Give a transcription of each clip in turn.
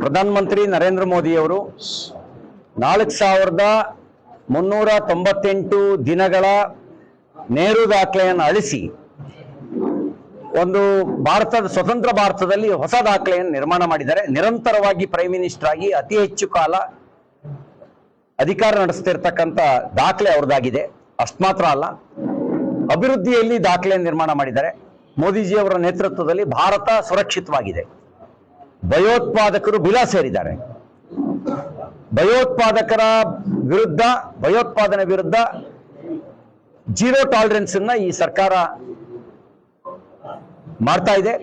ಪ್ರಧಾನಮಂತ್ರಿ ನರೇಂದ್ರ ಮೋದಿ ಅವರು 4398 ದಿನಗಳ ನೆಹರು ದಾಖಲೆಯನ್ನು ಅಳಿಸಿ ಒಂದು ಸ್ವತಂತ್ರ ಭಾರತದಲ್ಲಿ ಹೊಸ ದಾಖಲೆಯನ್ನು ನಿರ್ಮಾಣ ಮಾಡಿದ್ದಾರೆ. ನಿರಂತರವಾಗಿ ಪ್ರೈಮ್ ಮಿನಿಸ್ಟರ್ ಆಗಿ ಅತಿ ಹೆಚ್ಚು ಕಾಲ ಅಧಿಕಾರ ನಡೆಸ್ತಿರ್ತಕ್ಕಂಥ ದಾಖಲೆ ಅವ್ರದ್ದಾಗಿದೆ. ಅಷ್ಟು ಮಾತ್ರ ಅಲ್ಲ, ಅಭಿವೃದ್ಧಿಯಲ್ಲಿ ದಾಖಲೆ ನಿರ್ಮಾಣ ಮಾಡಿದ್ದಾರೆ. ಮೋದಿಜಿಯವರ ನೇತೃತ್ವದಲ್ಲಿ ಭಾರತ ಸುರಕ್ಷಿತವಾಗಿದೆ. ಭಯೋತ್ಪಾದಕರು ಬಿಲ ಸೇರಿದ್ದಾರೆ. ಭಯೋತ್ಪಾದನೆ ವಿರುದ್ಧ ಜೀರೋ ಟಾಲರೆನ್ಸ್ ಅನ್ನ ಈ ಸರ್ಕಾರ ಮಾಡ್ತಾ ಇದೆ.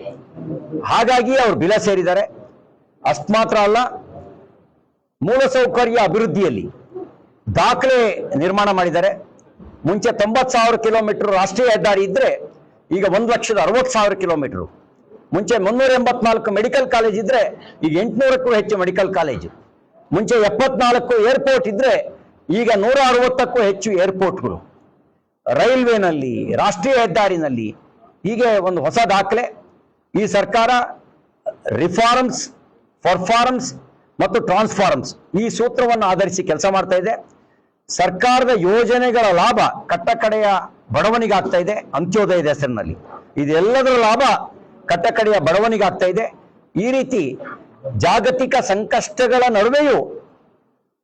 ಹಾಗಾಗಿ ಅವರು ಬಿಲ ಸೇರಿದ್ದಾರೆ. ಅಷ್ಟು ಮಾತ್ರ ಅಲ್ಲ, ಮೂಲಸೌಕರ್ಯ ಅಭಿವೃದ್ಧಿಯಲ್ಲಿ ದಾಖಲೆ ನಿರ್ಮಾಣ ಮಾಡಿದ್ದಾರೆ. ಮುಂಚೆ 90,000 ಕಿಲೋಮೀಟರ್ ರಾಷ್ಟ್ರೀಯ ಹೆದ್ದಾರಿ ಇದ್ರೆ ಈಗ 1,60,000 ಕಿಲೋಮೀಟರ್. ಮುಂಚೆ 384 ಮೆಡಿಕಲ್ ಕಾಲೇಜ್ ಇದ್ರೆ ಈಗ 800ಕ್ಕೂ ಹೆಚ್ಚು ಮೆಡಿಕಲ್ ಕಾಲೇಜು. ಮುಂಚೆ 74 ಏರ್ಪೋರ್ಟ್ ಇದ್ರೆ ಈಗ 160ಕ್ಕೂ ಹೆಚ್ಚು ಏರ್ಪೋರ್ಟ್ಗಳು. ರೈಲ್ವೆನಲ್ಲಿ, ರಾಷ್ಟ್ರೀಯ ಹೆದ್ದಾರಿನಲ್ಲಿ ಹೀಗೆ ಒಂದು ಹೊಸ ದಾಖಲೆ. ಈ ಸರ್ಕಾರ ರಿಫಾರ್ಮ್ಸ್, ಪರ್ಫಾರ್ಮ್ಸ್ ಮತ್ತು ಟ್ರಾನ್ಸ್ಫಾರ್ಮ್ಸ್ ಈ ಸೂತ್ರವನ್ನು ಆಧರಿಸಿ ಕೆಲಸ ಮಾಡ್ತಾ ಇದೆ. ಸರ್ಕಾರದ ಯೋಜನೆಗಳ ಲಾಭ ಕಟ್ಟಕಡೆಯ ಬಡವನಿಗಾಗ್ತಾ ಇದೆ, ಅಂತ್ಯೋದಯದ ಹೆಸರಿನಲ್ಲಿ. ಇದೆಲ್ಲದರ ಲಾಭ ಕಟ್ಟಕಡೆಯ ಬಡವನಿಗಾಗ್ತಾ ಇದೆ. ಈ ರೀತಿ ಜಾಗತಿಕ ಸಂಕಷ್ಟಗಳ ನಡುವೆಯೂ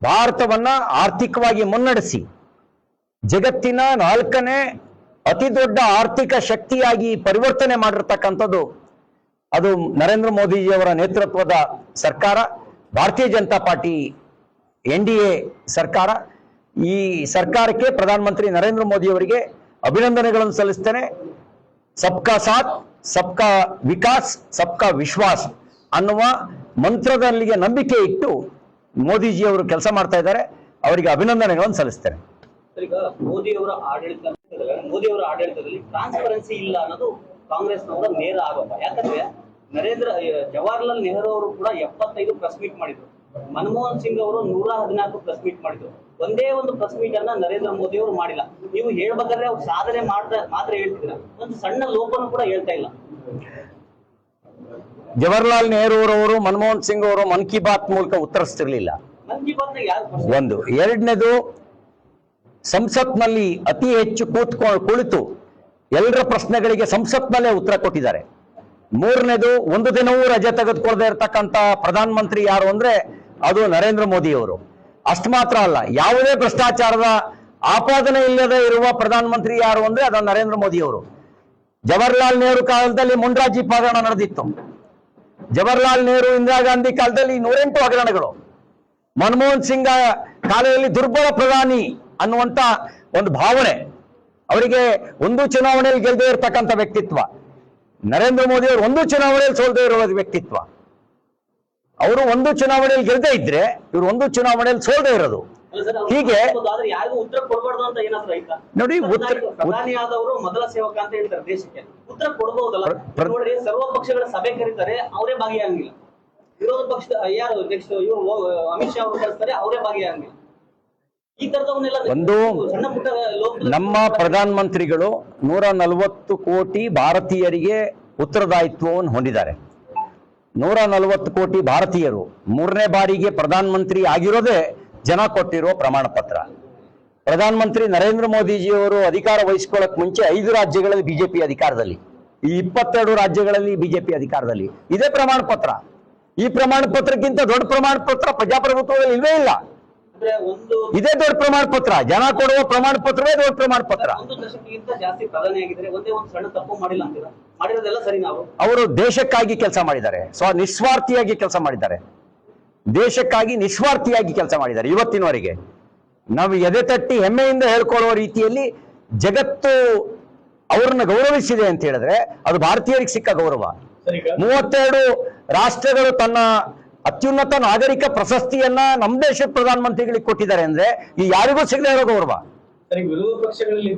ಭಾರತವನ್ನ ಆರ್ಥಿಕವಾಗಿ ಮುನ್ನಡೆಸಿ ಜಗತ್ತಿನ 4ನೇ ಅತಿ ದೊಡ್ಡ ಆರ್ಥಿಕ ಶಕ್ತಿಯಾಗಿ ಪರಿವರ್ತನೆ ಮಾಡಿರ್ತಕ್ಕಂಥದ್ದು ಅದು ನರೇಂದ್ರ ಮೋದಿಜಿಯವರ ನೇತೃತ್ವದ ಸರ್ಕಾರ, ಭಾರತೀಯ ಜನತಾ ಪಾರ್ಟಿ NDA ಸರ್ಕಾರ. ಈ ಸರ್ಕಾರಕ್ಕೆ ಪ್ರಧಾನಮಂತ್ರಿ ನರೇಂದ್ರ ಮೋದಿ ಅವರಿಗೆ ಅಭಿನಂದನೆಗಳನ್ನು ಸಲ್ಲಿಸ್ತೇನೆ. ಸಬ್ಕಾ ಸಾಥ್, ಸಬ್ಕಾ ವಿಕಾಸ್, ಸಬ್ಕಾ ವಿಶ್ವಾಸ್ ಅನ್ನುವ ಮಂತ್ರದಲ್ಲಿಗೆ ನಂಬಿಕೆ ಇಟ್ಟು ಮೋದಿಜಿಯವರು ಕೆಲಸ ಮಾಡ್ತಾ ಇದ್ದಾರೆ. ಅವರಿಗೆ ಅಭಿನಂದನೆಗಳನ್ನು ಸಲ್ಲಿಸ್ತೇನೆ. ಈಗ ಮೋದಿಯವರ ಆಡಳಿತದಲ್ಲಿ ಟ್ರಾನ್ಸ್ಪರೆನ್ಸಿ ಇಲ್ಲ ಅನ್ನೋದು ಕಾಂಗ್ರೆಸ್ನವರ ನೇರ ಆರೋಪ. ಯಾಕಂದ್ರೆ ಜವಾಹರ್ಲಾಲ್ ನೆಹರು ಅವರು ಕೂಡ 75 ಪ್ರೆಸ್ ಮೀಟ್ ಮಾಡಿದ್ರು. ಮನಮೋಹನ್ ಸಿಂಗ್ ಅವರು 114 ಪ್ರೆಸ್ ಮೀಟ್ ಮಾಡಿದ್ರು. ಒಂದೇ ಒಂದು ಪ್ರೆಸ್ ಮೀಟ್ ಅನ್ನ ನರೇಂದ್ರ ಮೋದಿ ಅವರು ಮಾಡಿಲ್ಲ. ನೀವು ಹೇಳ್ಬೇಕಾದ್ರೆ ಅವ್ರು ಸಾಧನೆ ಮಾತ್ರ ಹೇಳ್ತಿದ್ರ, ಒಂದು ಸಣ್ಣ ಲೋಪನು ಕೂಡ ಹೇಳ್ತಾ ಇಲ್ಲ. ಜವಾಹರ್ಲಾಲ್ ನೆಹರು ಅವರು ಮನಮೋಹನ್ ಸಿಂಗ್ ಅವರು ಮನ್ ಕಿ ಬಾತ್ ಮೂಲಕ ಉತ್ತರಿಸ್ತಿರ್ಲಿಲ್ಲ. ಮನ್ ಕಿ ಬಾತ್ ಒಂದು. ಎರಡನೇದು, ಸಂಸತ್ನಲ್ಲಿ ಅತಿ ಹೆಚ್ಚು ಕುಳಿತು ಎಲ್ಲರ ಪ್ರಶ್ನೆಗಳಿಗೆ ಸಂಸತ್ನಲ್ಲೇ ಉತ್ತರ ಕೊಟ್ಟಿದ್ದಾರೆ. ಮೂರನೇದು, ಒಂದು ದಿನವೂ ರಜೆ ತೆಗೆದುಕೊಳ್ಳದೆ ಇರತಕ್ಕಂತ ಪ್ರಧಾನಮಂತ್ರಿ ಯಾರು ಅಂದ್ರೆ ಅದು ನರೇಂದ್ರ ಮೋದಿ ಅವರು. ಅಷ್ಟು ಮಾತ್ರ ಅಲ್ಲ, ಯಾವುದೇ ಭ್ರಷ್ಟಾಚಾರದ ಆಪಾದನೆ ಇಲ್ಲದೆ ಇರುವ ಪ್ರಧಾನಮಂತ್ರಿ ಯಾರು ಅಂದ್ರೆ ಅದು ನರೇಂದ್ರ ಮೋದಿ ಅವರು. ಜವಾಹರ್ಲಾಲ್ ನೆಹರು ಕಾಲದಲ್ಲಿ ಮುಂಡ್ರಾಜಿ ಹಗರಣ ನಡೆದಿತ್ತು. ಜವಾಹರ್ಲಾಲ್ ನೆಹರು, ಇಂದಿರಾ ಗಾಂಧಿ ಕಾಲದಲ್ಲಿ 108 ಹಗರಣಗಳು. ಮನಮೋಹನ್ ಸಿಂಗ್ ಕಾಲದಲ್ಲಿ ದುರ್ಬಲ ಪ್ರಧಾನಿ ಅನ್ನುವಂತ ಒಂದು ಭಾವನೆ. ಅವರಿಗೆ ಒಂದು ಚುನಾವಣೆಯಲ್ಲಿ ಗೆಲ್ಲದೆ ಇರತಕ್ಕಂಥ ವ್ಯಕ್ತಿತ್ವ. ನರೇಂದ್ರ ಮೋದಿ ಅವರು ಒಂದು ಚುನಾವಣೆಯಲ್ಲಿ ಸೋಲದೆ ಇರುವ ವ್ಯಕ್ತಿತ್ವ. ಅವರು ಒಂದು ಚುನಾವಣೆಯಲ್ಲಿ ಗೆಲ್ಲದೆ ಇದ್ರೆ ಇವರು ಒಂದು ಚುನಾವಣೆಯಲ್ಲಿ ಸೋಲದೆ ಇರೋದು. ಹೀಗೆ ಉತ್ತರ ಕೊಡಬಾರ್ದು ಅಂತ ಏನಾದ್ರು ಆಯ್ತಾ? ನೋಡಿ, ಪ್ರಧಾನಿ ಆದವರು ಮೊದಲ ಸೇವಕ ಅಂತ ಹೇಳ್ತಾರೆ ದೇಶಕ್ಕೆ. ಉತ್ತರ ಕೊಡಬಹುದಲ್ಲ? ನೋಡಿ, ಸರ್ವ ಪಕ್ಷಗಳ ಸಭೆ ಕರೀತಾರೆ, ಅವರೇ ಭಾಗಿಯಾಗಂಗಿಲ್ಲ. ವಿರೋಧ ಪಕ್ಷದ ಯಾರು ನೆಕ್ಸ್ಟ್ ಇವರು ಅಮಿತ್ ಶಾ ಅವರು ಕಳಿಸ್ತಾರೆ, ಅವರೇ ಭಾಗಿಯಾಗಂಗಿಲ್ಲ. ಈ ತರದವನ್ನೆಲ್ಲ ಒಂದು, ನಮ್ಮ ಪ್ರಧಾನಮಂತ್ರಿಗಳು 140 ಕೋಟಿ ಭಾರತೀಯರಿಗೆ ಉತ್ತರದಾಯಿತ್ವವನ್ನು ಹೊಂದಿದ್ದಾರೆ. 140 ಕೋಟಿ ಭಾರತೀಯರು 3ನೇ ಬಾರಿಗೆ ಪ್ರಧಾನಮಂತ್ರಿ ಆಗಿರೋದೇ ಜನ ಕೊಟ್ಟಿರೋ ಪ್ರಮಾಣ ಪತ್ರ. ಪ್ರಧಾನಮಂತ್ರಿ ನರೇಂದ್ರ ಮೋದಿಜಿಯವರು ಅಧಿಕಾರ ವಹಿಸಿಕೊಳ್ಳಕ್ ಮುಂಚೆ 5 ರಾಜ್ಯಗಳಲ್ಲಿ ಬಿಜೆಪಿ ಅಧಿಕಾರದಲ್ಲಿ, ಈ 22 ರಾಜ್ಯಗಳಲ್ಲಿ ಬಿಜೆಪಿ ಅಧಿಕಾರದಲ್ಲಿ. ಇದೇ ಪ್ರಮಾಣ ಪತ್ರ. ಈ ಪ್ರಮಾಣ ಪತ್ರಕ್ಕಿಂತ ದೊಡ್ಡ ಪ್ರಮಾಣ ಪತ್ರ ಪ್ರಜಾಪ್ರಭುತ್ವದಲ್ಲಿ ಇಲ್ವೇ ಇಲ್ಲ. ಇದೇ ದೊಡ್ಡ ಪ್ರಮಾಣ ಪತ್ರ. ಜನ ಕೊಡುವ ಪ್ರಮಾಣ ಪತ್ರವೇ ದೊಡ್ಡ ಪ್ರಮಾಣ ಪತ್ರ. ಜಾಸ್ತಿ ಪ್ರಧಾನಿಯಾಗಿದ್ದಾರೆ, ಒಂದೇ ಒಂದು ಸಣ್ಣ ತಪ್ಪು ಮಾಡಿಲ್ಲ ಅಂತೀರಾ? ಮಾಡಿರೋದೆಲ್ಲ ಸರಿ. ಅವರು ದೇಶಕ್ಕಾಗಿ ಕೆಲಸ ಮಾಡಿದ್ದಾರೆ, ನಿಸ್ವಾರ್ಥಿಯಾಗಿ ಕೆಲಸ ಮಾಡಿದ್ದಾರೆ. ದೇಶಕ್ಕಾಗಿ ನಿಸ್ವಾರ್ಥಿಯಾಗಿ ಕೆಲಸ ಮಾಡಿದ್ದಾರೆ. ಇವತ್ತಿನವರೆಗೆ ನಾವು ಎದೆ ತಟ್ಟಿ ಹೆಮ್ಮೆಯಿಂದ ಹೇಳ್ಕೊಳ್ಳುವ ರೀತಿಯಲ್ಲಿ ಜಗತ್ತು ಅವರನ್ನ ಗೌರವಿಸಿದೆ ಅಂತ ಹೇಳಿದ್ರೆ ಅದು ಭಾರತೀಯರಿಗೆ ಸಿಕ್ಕ ಗೌರವ. 32 ರಾಷ್ಟ್ರಗಳು ತನ್ನ ಅತ್ಯುನ್ನತ ನಾಗರಿಕ ಪ್ರಶಸ್ತಿಯನ್ನ ನಮ್ಮ ದೇಶದ ಪ್ರಧಾನಮಂತ್ರಿಗಳಿಗೆ ಕೊಟ್ಟಿದ್ದಾರೆ ಅಂದ್ರೆ ಈ ಯಾರಿಗೂ ಸಿಗದೇ ಇರೋ ಗೌರವ. ವಿರೋಧ ಪಕ್ಷಗಳಲ್ಲಿ